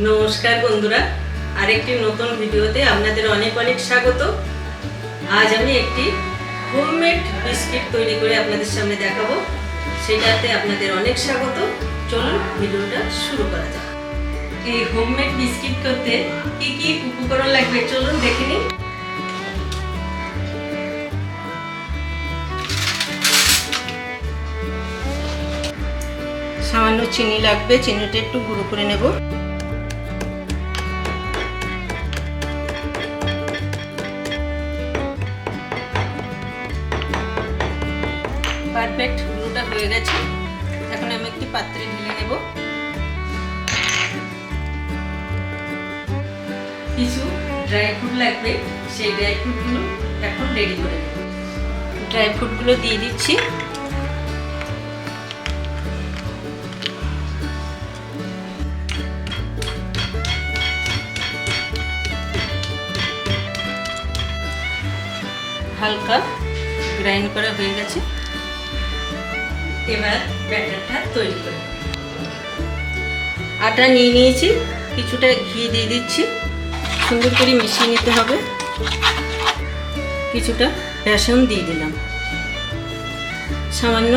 নমস্কার বন্ধুরা, আরেকটি নতুন ভিডিওতে আপনাদের অনেক অনেক স্বাগত। আজ আমি একটি হোমমেড বিস্কিট তৈরি করে আপনাদের সামনে দেখাবো, সেটাতে আপনাদের অনেক স্বাগত। চলুন ভিডিওটা শুরু করা যাক। এই হোমমেড বিস্কিট করতে কি কি উপকরণ লাগবে চলুন দেখে নিন। সামান্য চিনি লাগবে, চিনিটা একটু গুঁড়ো করে নেব। পারফেক্ট গুঁড়োটা হয়ে গেছে, এখন আমি একটি পাত্রে ঢেলে নেব। কিছু ড্রাই ফ্রুট লাগবে, সেই ড্রাই ফ্রুটগুলো এখন রেডি করে নেব। ড্রাই ফ্রুটগুলো দিয়ে দিচ্ছি। হালকা গ্রাইন্ড করা হয়ে গেছে, এবার ব্যাটারটা তৈরি করে আটা নিয়ে নিয়েছি, কিছুটা ঘি দিয়ে দিচ্ছি, সুন্দর করে মিশিয়ে নিতে হবে। কিছুটা বেসন দিয়ে দিলাম, সামান্য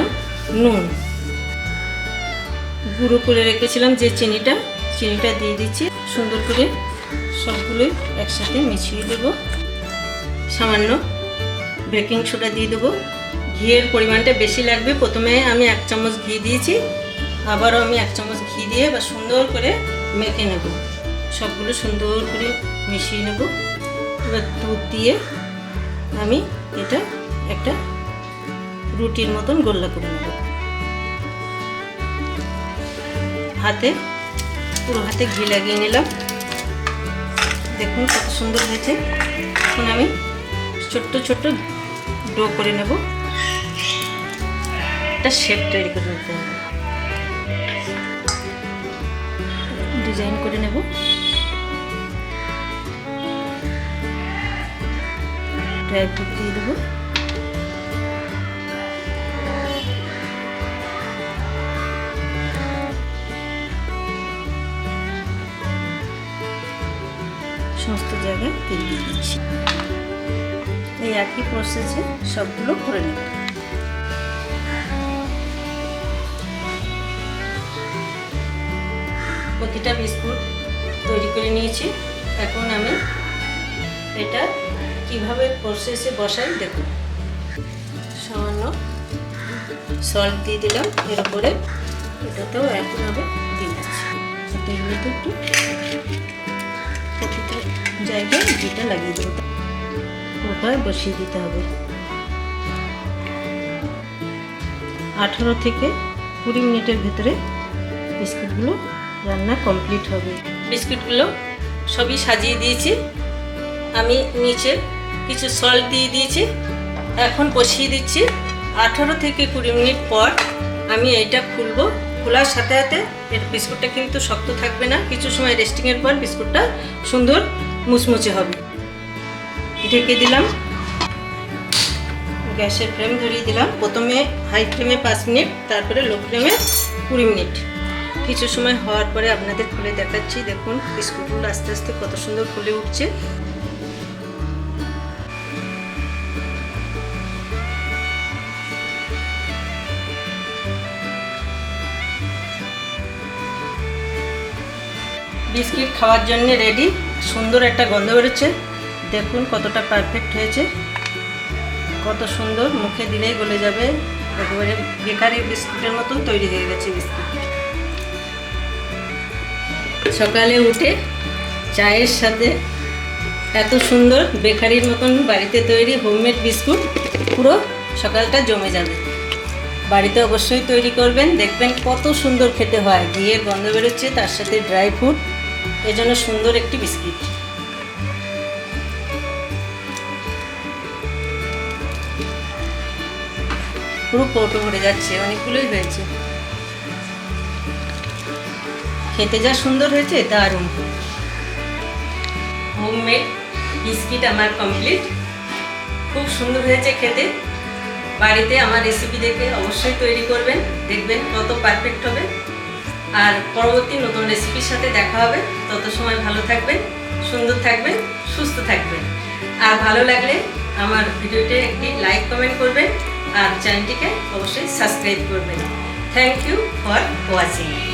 নুন, গুঁড়ো করে রেখেছিলাম যে চিনিটা দিয়ে দিচ্ছি। সুন্দর করে সবগুলোই একসাথে মিশিয়ে দেব। সামান্য বেকিং সোডা দিয়ে দেবো। ঘিয়ের পরিমাণটা বেশি লাগবে, প্রথমে আমি 1 চামচ ঘি দিয়েছি, আবারও আমি 1 চামচ ঘি দিয়ে বা সুন্দর করে মেখে নেব। সবগুলো সুন্দর করে মিশিয়ে নেব। এবার দুধ দিয়ে আমি এটা একটা রুটির মতন গোল্লা করে নেব। পুরো হাতে ঘি লাগিয়ে নিলাম। দেখুন কত সুন্দর হয়েছে। এখন আমি ছোট্ট ছোট্ট ডো করে নেব, একটা শেপ তৈরি করে নিতে হবে। ডিজাইন করে নেব। ড্রাই ফ্রুট দিয়ে দেবো। সমস্ত জায়গায় তেল দিয়ে দিচ্ছি। এই একই প্রসেসে সবগুলো করে নেব। প্রতিটা বিস্কুট তৈরি করে নিয়েছি। এখন আমি এটা কিভাবে প্রসেসে বসাই দেখুন। সামান্য সল্ট দিয়ে দিলাম, এর উপরে এটাতেও একইভাবে দিয়ে দিচ্ছি। এগুলোতে একটু প্রতিটা জায়গায় ঘিটা লাগিয়ে দেবো, ওভাবে বসিয়ে দিতে হবে। 18 থেকে 20 মিনিটের ভেতরে বিস্কুটগুলো রান্না কমপ্লিট হবে। বিস্কুটগুলো সবই সাজিয়ে দিয়েছি, আমি নিচে কিছু সল্ট দিয়ে দিয়েছি। এখন বসিয়ে দিচ্ছি। 18 থেকে 20 মিনিট পর আমি এইটা খুলবো। খোলার সাথে সাথে এর বিস্কুটটা কিন্তু শক্ত থাকবে না, কিছু সময় রেস্টিংয়ের পর বিস্কুটটা সুন্দর মুচমুচে হবে। ঢেকে দিলাম, গ্যাসের ফ্লেম ধরিয়ে দিলাম। প্রথমে হাই ফ্লেমে 5 মিনিট, তারপরে লো ফ্লেমে 20 মিনিট। কিছু সময় হওয়ার পরে আপনাদের খুলে দেখাচ্ছি। দেখুন বিস্কুটগুলো আস্তে আস্তে কত সুন্দর ফুলে উঠছে। বিস্কিট খাওয়ার জন্য রেডি। সুন্দর একটা গন্ধ বেরোচ্ছে। দেখুন কতটা পারফেক্ট হয়েছে, কত সুন্দর, মুখে দিলেই গলে যাবে। একেবারে বেকারি বিস্কুটের মতন তৈরি হয়ে গেছে বিস্কুট। সকালে উঠে চায়ের সাথে এত সুন্দর বেকারির মতন বাড়িতে তৈরি হোমমেড বিস্কুট, পুরো সকালটা জমে যাবে। বাড়িতে অবশ্যই তৈরি করবেন, দেখবেন কত সুন্দর খেতে হয়। ঘিয়ের গন্ধ বেরোচ্ছে, তার সাথে ড্রাই ফ্রুট, এজন্য সুন্দর একটি বিস্কিট। পুরো কৌটো ভরে যাচ্ছে, অনেকগুলোই হয়েছে। খেতে যা সুন্দর হয়েছে, দারুণ। হোমমেড বিস্কিট আমার কমপ্লিট। খুব সুন্দর হয়েছে খেতে। বাড়িতে আমার রেসিপি দেখে অবশ্যই তৈরি করবেন, দেখবেন কত পারফেক্ট হবে। আর পরবর্তী নতুন রেসিপির সাথে দেখা হবে। তত সময় ভালো থাকবেন, সুন্দর থাকবেন, সুস্থ থাকবেন। আর ভালো লাগলে আমার ভিডিওতে একটি লাইক কমেন্ট করবেন আর চ্যানেলটিকে অবশ্যই সাবস্ক্রাইব করবেন। Thank you for watching.